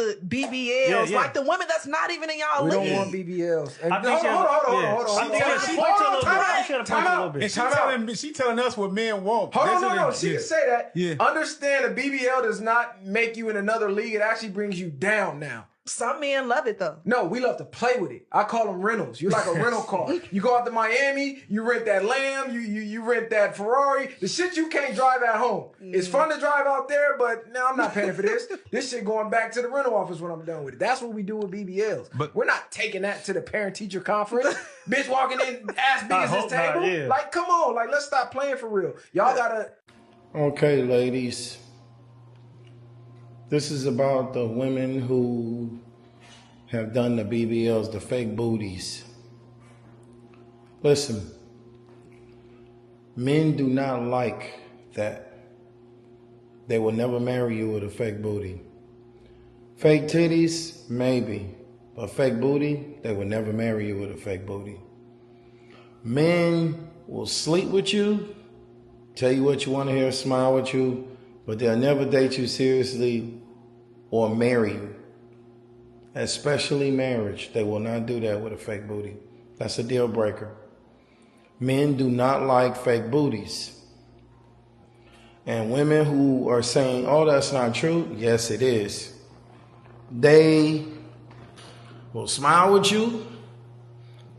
the BBLs, like the women that's not even in y'all league. We don't want BBLs. And hold on. She telling us what men want. Hold on, no. She can say that. Yeah. Understand a BBL does not make you in another league. It actually brings you down now. Some men love it though. No, we love to play with it. I call them rentals. You're like a rental car. You go out to Miami, you rent that Lamb, you rent that Ferrari. The shit you can't drive at home. It's fun to drive out there, but no, I'm not paying for this. This shit going back to the rental office when I'm done with it. That's what we do with BBLs. But we're not taking that to the parent-teacher conference. Bitch walking in ass big as this table. Not, yeah. Like, come on. Like, let's stop playing for real. Y'all gotta... Okay, ladies. This is about the women who have done the BBLs, the fake booties. Listen, men do not like that. They will never marry you with a fake booty. Fake titties, maybe. But fake booty, they will never marry you with a fake booty. Men will sleep with you, tell you what you want to hear, smile with you, but they'll never date you seriously or marry you, especially marriage. They will not do that with a fake booty. That's a deal breaker. Men do not like fake booties. And women who are saying, oh, that's not true, yes, it is. They will smile with you,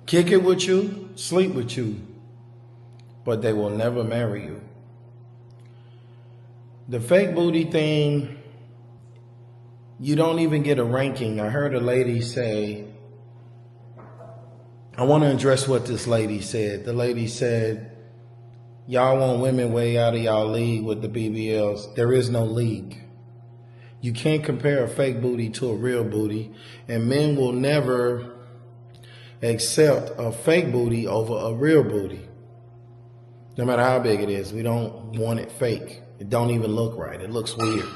kick it with you, sleep with you, but they will never marry you. The fake booty thing, you don't even get a ranking. I heard a lady say, I want to address what this lady said. The lady said, y'all want women way out of y'all league with the BBLs. There is no league. You can't compare a fake booty to a real booty, and men will never accept a fake booty over a real booty. No matter how big it is, we don't want it fake. It don't even look right. It looks weird.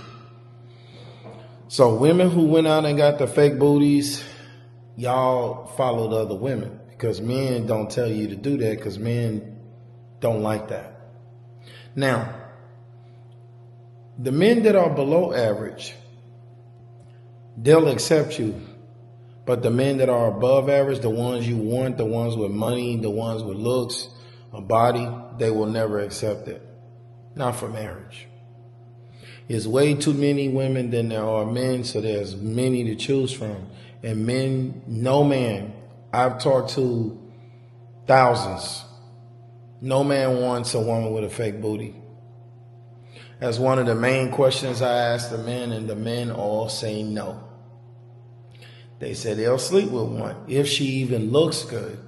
So women who went out and got the fake booties, y'all followed other women, because men don't tell you to do that, because men don't like that. Now, the men that are below average, they'll accept you. But the men that are above average, the ones you want, the ones with money, the ones with looks, a body, they will never accept it. Not for marriage. There's way too many women than there are men, so there's many to choose from. And men, no man, I've talked to thousands. No man wants a woman with a fake booty. That's one of the main questions I ask the men, and the men all say no. They say they'll sleep with one if she even looks good,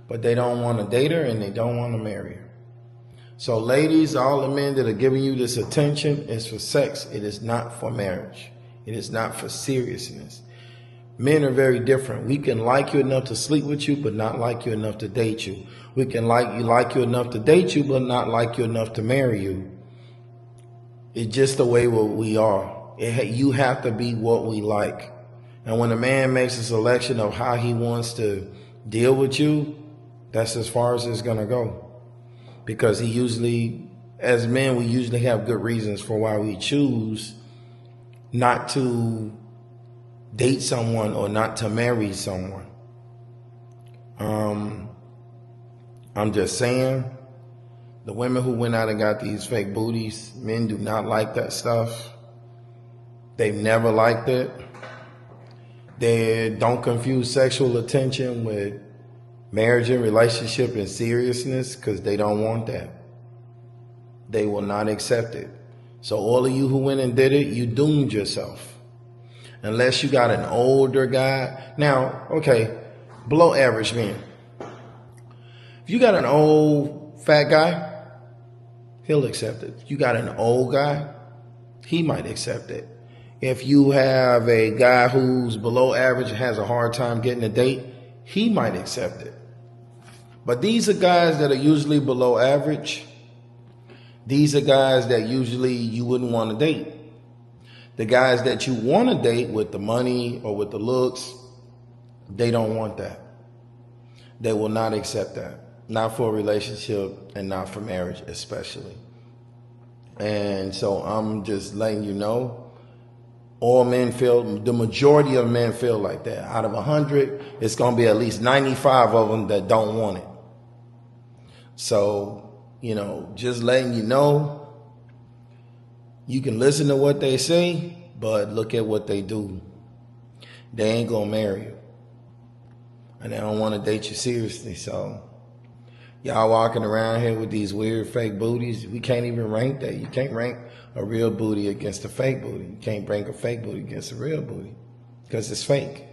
but they don't want to date her and they don't want to marry her. So ladies, all the men that are giving you this attention is for sex. It is not for marriage. It is not for seriousness. Men are very different. We can like you enough to sleep with you, but not like you enough to date you. We can like you enough to date you, but not like you enough to marry you. It's just the way what we are. You have to be what we like. And when a man makes a selection of how he wants to deal with you, that's as far as it's going to go. Because he usually, as men, we usually have good reasons for why we choose not to date someone or not to marry someone. I'm just saying, the women who went out and got these fake booties, men do not like that stuff. They've never liked it. They don't confuse sexual attention with marriage and relationship and seriousness, because they don't want that. They will not accept it. So all of you who went and did it, you doomed yourself. Unless you got an older guy. Now, okay, below average men. If you got an old fat guy, he'll accept it. If you got an old guy, he might accept it. If you have a guy who's below average and has a hard time getting a date, he might accept it. But these are guys that are usually below average. These are guys that usually you wouldn't want to date. The guys that you want to date with the money or with the looks, they don't want that. They will not accept that. Not for a relationship and not for marriage especially. And so I'm just letting you know, All men feel, the majority of men feel like that. Out of 100, it's going to be at least 95 of them that don't want it. So, just letting you know, you can listen to what they say, but look at what they do. They ain't going to marry you. And they don't want to date you seriously. So, y'all walking around here with these weird fake booties, we can't even rank that. You can't rank a real booty against a fake booty. You can't rank a fake booty against a real booty because it's fake.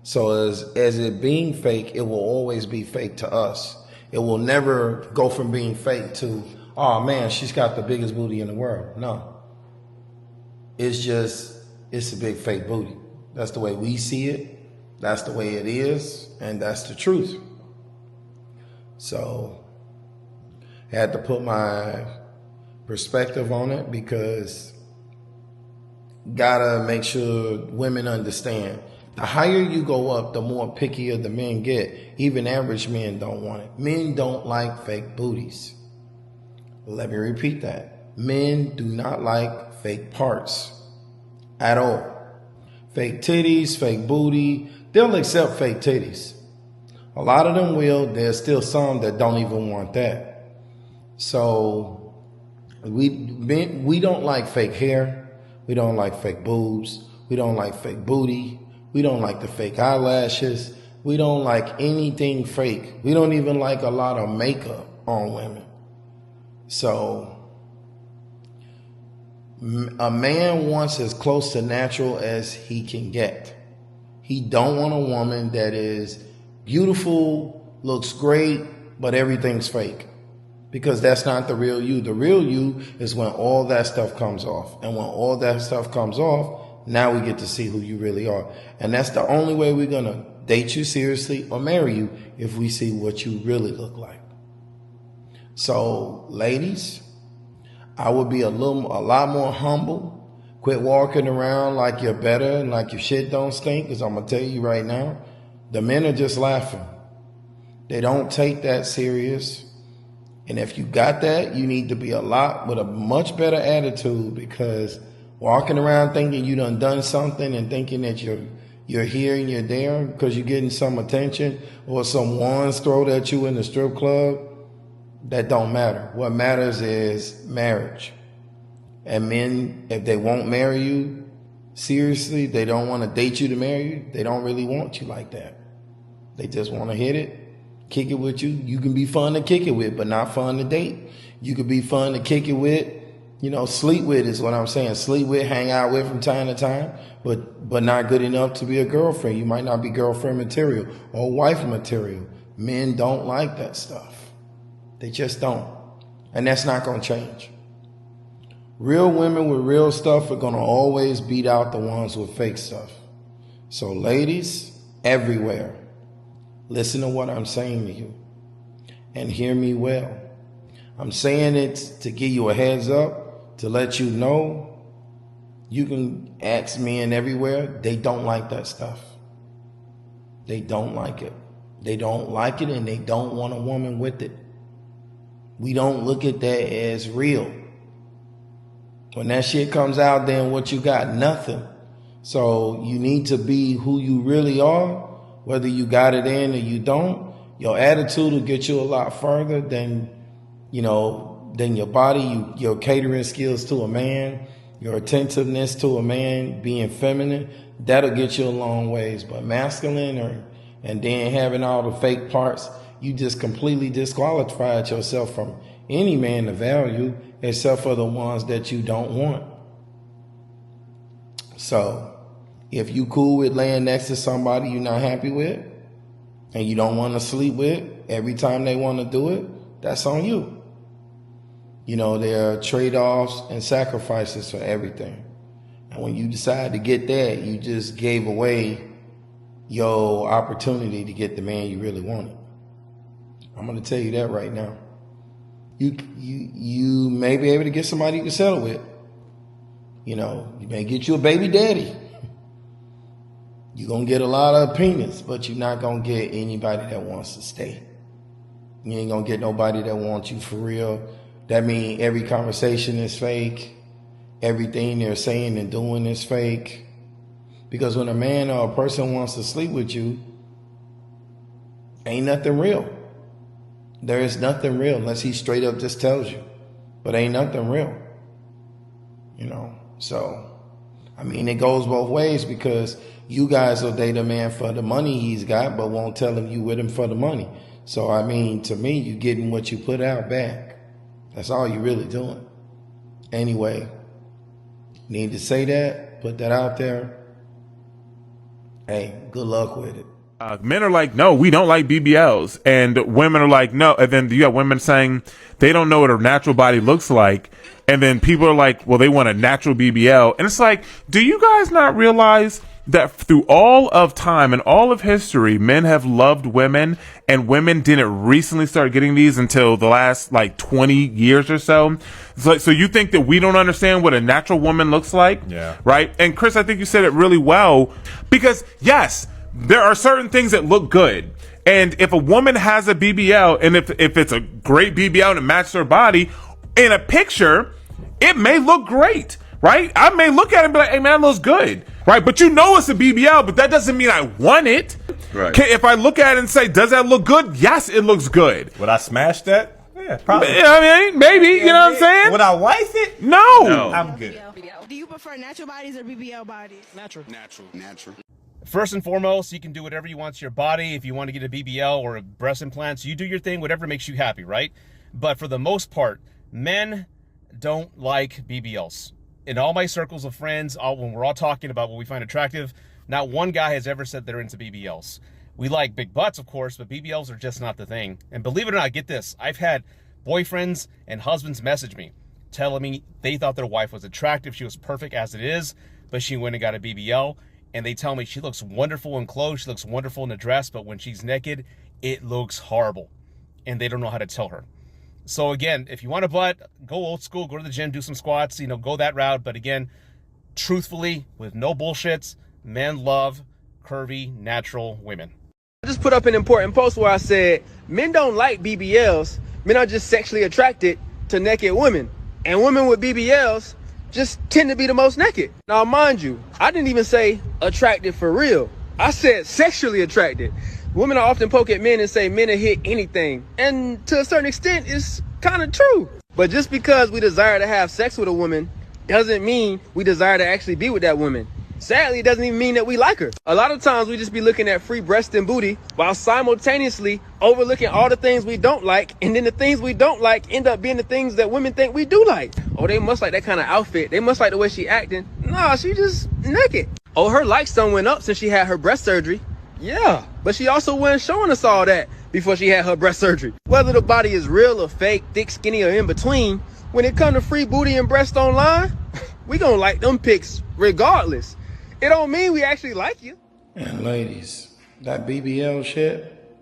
So as it being fake, it will always be fake to us. It will never go from being fake to, oh man, she's got the biggest booty in the world. No. It's a big fake booty. That's the way we see it. That's the way it is. And that's the truth. So I had to put my perspective on it because gotta make sure women understand. The higher you go up, the more pickier the men get. Even average men don't want it. Men don't like fake booties. Let me repeat that. Men do not like fake parts at all. Fake titties, fake booty. They'll accept fake titties. A lot of them will. There's still some that don't even want that. So we don't like fake hair. We don't like fake boobs. We don't like fake booty. We don't like the fake eyelashes. We don't like anything fake. We don't even like a lot of makeup on women. So a man wants as close to natural as he can get. He don't want a woman that is beautiful, looks great, but everything's fake. Because that's not the real you. The real you is when all that stuff comes off. And when all that stuff comes off, now we get to see who you really are. And that's the only way we're going to date you seriously or marry you, if we see what you really look like. So, ladies, I would be a lot more humble. Quit walking around like you're better and like your shit don't stink, because I'm going to tell you right now, the men are just laughing. They don't take that serious. And if you got that, you need to be with a much better attitude, because walking around thinking you done something and thinking that you're here and you're there because you're getting some attention or some ones thrown at you in the strip club, that don't matter. What matters is marriage. And men, if they won't marry you seriously, they don't want to date you to marry you, they don't really want you like that. They just want to hit it, kick it with you. You can be fun to kick it with, but not fun to date. You could be fun to kick it with, sleep with is what I'm saying. Sleep with, hang out with from time to time, but not good enough to be a girlfriend. You might not be girlfriend material or wife material. Men don't like that stuff. They just don't. And that's not going to change. Real women with real stuff are going to always beat out the ones with fake stuff. So ladies, everywhere, listen to what I'm saying to you and hear me well. I'm saying it to give you a heads up, to let you know. You can ask men everywhere. They don't like that stuff. They don't like it. They don't like it, and they don't want a woman with it. We don't look at that as real. When that shit comes out, then what you got? Nothing. So you need to be who you really are, whether you got it in or you don't. Your attitude will get you a lot further than your body, your catering skills to a man, your attentiveness to a man, being feminine, that'll get you a long ways. But masculine and then having all the fake parts, you just completely disqualified yourself from any man of value except for the ones that you don't want. So if you cool with laying next to somebody you're not happy with and you don't want to sleep with every time they want to do it, that's on you. There are trade-offs and sacrifices for everything. And when you decide to get that, you just gave away your opportunity to get the man you really wanted. I'm going to tell you that right now. You may be able to get somebody you can settle with. You may get you a baby daddy. You're going to get a lot of opinions, but you're not going to get anybody that wants to stay. You ain't going to get nobody that wants you for real. That means every conversation is fake. Everything they're saying and doing is fake. Because when a man or a person wants to sleep with you, ain't nothing real. There is nothing real unless he straight up just tells you. But ain't nothing real. You know, so, I mean, it goes both ways because you guys will date a man for the money he's got, but won't tell him you with him for the money. So, I mean, to me, you getting what you put out back. That's all you really doing. Anyway, need to say that, put that out there. Hey, good luck with it. Men are like, no, we don't like BBLs. And women are like, no. And then you got women saying they don't know what a natural body looks like. And then people are like, well, they want a natural BBL. And it's like, do you guys not realize that through all of time and all of history, men have loved women, and women didn't recently start getting these until the last like 20 years or so? So you think that we don't understand what a natural woman looks like? Yeah. Right? And Chris, I think you said it really well, because yes, there are certain things that look good. And if a woman has a BBL, and if it's a great BBL and it matches her body in a picture, it may look great, right? I may look at it and be like, hey man, that looks good, right? But you know it's a BBL, but that doesn't mean I want it. Right. If I look at it and say, does that look good? Yes, it looks good. Would I smash that? Yeah, probably. I mean, maybe, you know what I'm saying? Would I wife it? No. I'm good. Do you prefer natural bodies or BBL bodies? Natural. First and foremost, you can do whatever you want to your body. If you want to get a BBL or a breast implants, you do your thing, whatever makes you happy, right? But for the most part, men don't like BBLs. In all my circles of friends, when we're all talking about what we find attractive, not one guy has ever said they're into BBLs. We like big butts, of course, but BBLs are just not the thing. And believe it or not, get this, I've had boyfriends and husbands message me telling me they thought their wife was attractive, she was perfect as it is, but she went and got a BBL. And they tell me she looks wonderful in clothes, she looks wonderful in a dress, but when she's naked, it looks horrible. And they don't know how to tell her. So again, if you want a butt, go old school, go to the gym, do some squats, go that route. But again, truthfully, with no bullshits, men love curvy, natural women. I just put up an important post where I said, men don't like BBLs, men are just sexually attracted to naked women. And women with BBLs just tend to be the most naked. Now, mind you, I didn't even say attracted for real. I said sexually attracted. Women are often poke at men and say men will hit anything. And to a certain extent, it's kind of true. But just because we desire to have sex with a woman doesn't mean we desire to actually be with that woman. Sadly, it doesn't even mean that we like her. A lot of times we just be looking at free breast and booty while simultaneously overlooking all the things we don't like, and then the things we don't like end up being the things that women think we do like. Oh, they must like that kind of outfit. They must like the way she acting. Nah, she just naked. Oh, her likes done went up since she had her breast surgery. Yeah, but she also wasn't showing us all that before she had her breast surgery. Whether the body is real or fake, thick, skinny, or in between, when it comes to free booty and breast online, we gonna like them pics regardless. It don't mean we actually like you. And ladies, that BBL shit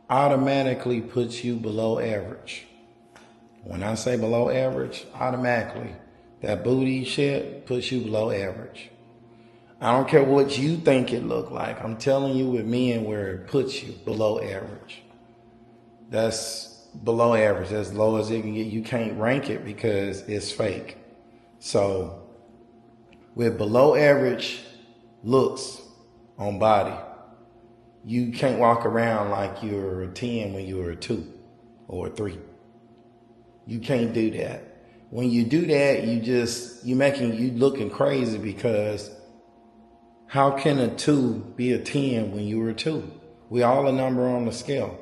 automatically puts you below average. When I say below average, automatically, that booty shit puts you below average. I don't care what you think it look like. I'm telling you with men where it puts you below average. That's below average, as low as it can get. You can't rank it because it's fake. So with below average looks on body, you can't walk around like you're a 10 when you're a 2 or a 3. You can't do that. When you do that, you looking crazy, because how can a 2 be a 10 when you were a 2? We all a number on the scale.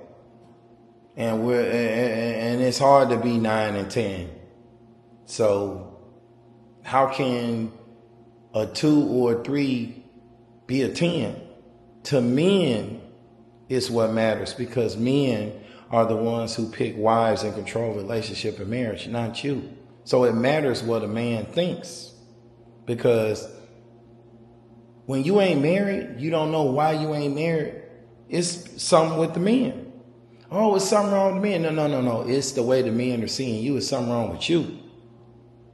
And it's hard to be 9 and 10. So how can a 2 or a 3 be a 10? To men, it's what matters, because men are the ones who pick wives and control relationship and marriage, not you. So it matters what a man thinks, because when you ain't married, you don't know why you ain't married. It's something with the men. Oh, it's something wrong with the men. No. It's the way the men are seeing you. It's something wrong with you.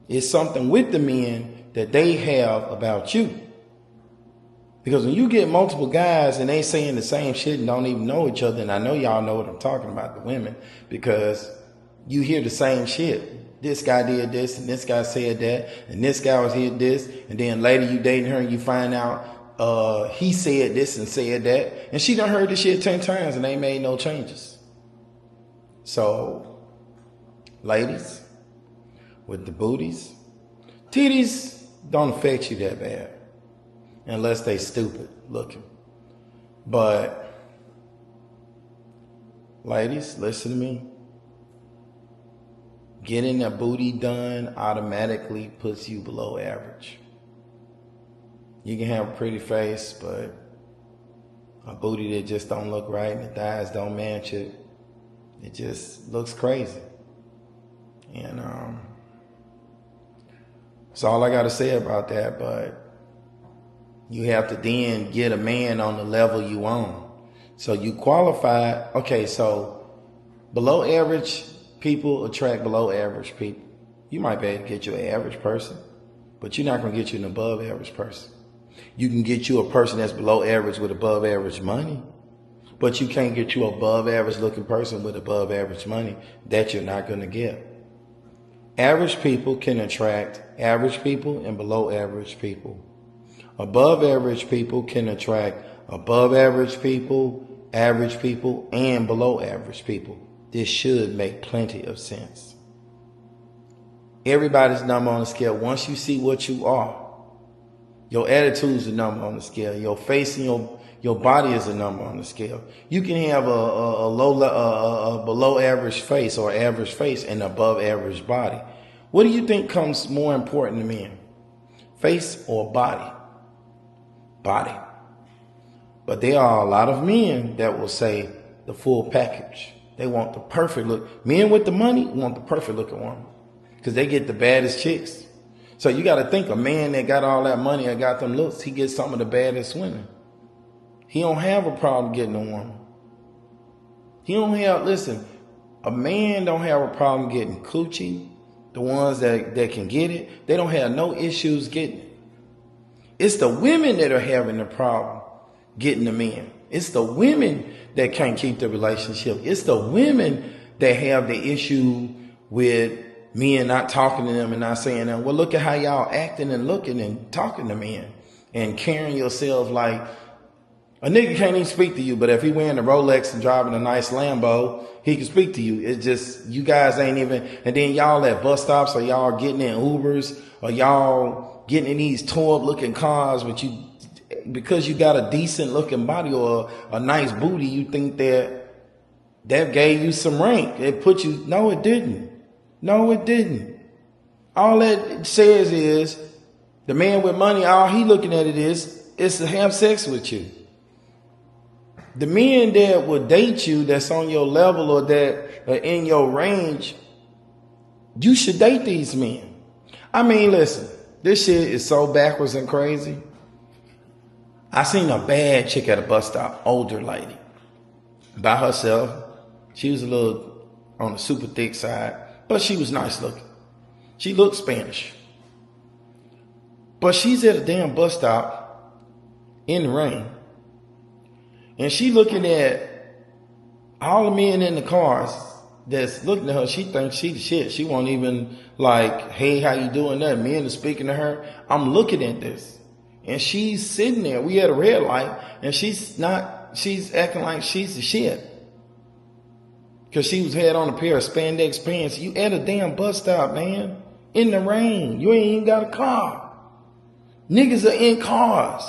It's something with the men that they have about you. Because when you get multiple guys and they saying the same shit and don't even know each other, and I know y'all know what I'm talking about, the women, because you hear the same shit. This guy did this, and this guy said that, and this guy was here this, and then later you dating her and you find out he said this and said that. And she done heard this shit 10 times and they made no changes. So, ladies, with the booties, titties don't affect you that bad. Unless they stupid looking. But, ladies, listen to me. Getting a booty done automatically puts you below average. You can have a pretty face, but a booty that just don't look right and the thighs don't match it, it just looks crazy. And that's all I got to say about that. But you have to then get a man on the level you on. So you qualify. Okay, so below average people attract below average people. You might be able to get you an average person, but you're not going to get you an above average person. You can get you a person that's below average with above average money, but you can't get you above average looking person with above average money. That you're not going to get. Average people can attract average people and below average people. Above average people can attract above average people, and below average people. This should make plenty of sense. Everybody's number on the scale. Once you see what you are, your attitude's a number on the scale. Your face and your body is a number on the scale. You can have a below average face or average face and above average body. What do you think comes more important to men? Face or body? Body. But there are a lot of men that will say the full package. They want the perfect look. Men with the money want the perfect looking woman because they get the baddest chicks. So you got to think a man that got all that money and got them looks, he gets some of the baddest women. He don't have a problem getting a woman. Listen, a man don't have a problem getting coochie. The ones that can get it, they don't have no issues getting it. It's the women that are having the problem getting the men. It's the women that can't keep the relationship. It's the women that have the issue with men not talking to them and not saying them. Well, look at how y'all acting and looking and talking to men and carrying yourself like a nigga can't even speak to you, but if he wearing a Rolex and driving a nice Lambo, he can speak to you. It's just, you guys ain't even, and then y'all at bus stops or y'all getting in Ubers or y'all getting in these tore up looking cars, but you, because you got a decent looking body or a nice booty, you think that gave you some rank. It put you, no, it didn't. No, it didn't. All that says is the man with money, all he looking at it is to have sex with you. The men that will date you that's on your level or that are in your range, you should date these men. I mean, listen, this shit is so backwards and crazy. I seen a bad chick at a bus stop, older lady, by herself. She was a little on the super thick side, but she was nice looking. She looked Spanish. But she's at a damn bus stop in the rain. And she looking at all the men in the cars that's looking at her. She thinks she the shit. She won't even like, hey, how you doing that? Men are speaking to her. I'm looking at this. And she's sitting there. We had a red light. And she's acting like she's the shit. Because she had on a pair of spandex pants. You at a damn bus stop, man. In the rain. You ain't even got a car. Niggas are in cars.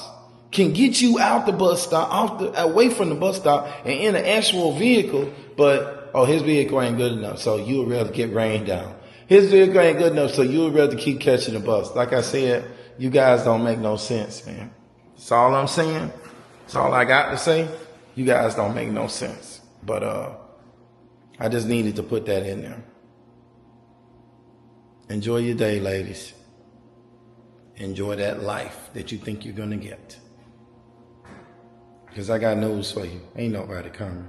Can get you out the bus stop, away from the bus stop and in an actual vehicle, but, his vehicle ain't good enough, so you would rather get rained down. His vehicle ain't good enough, so you would rather keep catching the bus. Like I said, you guys don't make no sense, man. That's all I'm saying. That's all I got to say. You guys don't make no sense. But I just needed to put that in there. Enjoy your day, ladies. Enjoy that life that you think you're going to get. Because I got news for you. Ain't nobody coming.